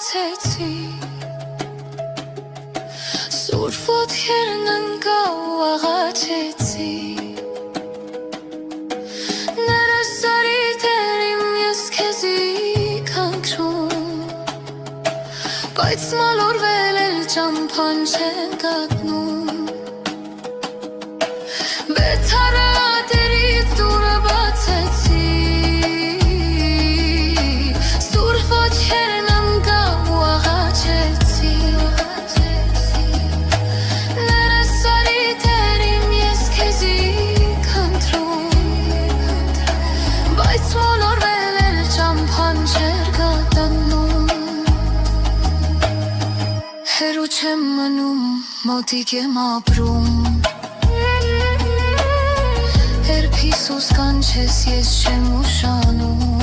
բացեցի Սուր ոտքերն ընկա ու աղաչեցի Ներս արի դեր իմ ես քեզի քանքրում Բայց մալորվել էլ ճամփան չեն կատնում Բեթարը ատերից դուրը բացեցի Սուր ոտքերն ընկա ու աղաչեցի Ներս արի դեր իմ ես քեզի քանքրում Բայց մոլորվել էլ ճամփան չեր կատնում Հերու չեմ մնում, մոտիկ եմ ապրում Երբ Հիսուս կանչես ես չեմ ուշանում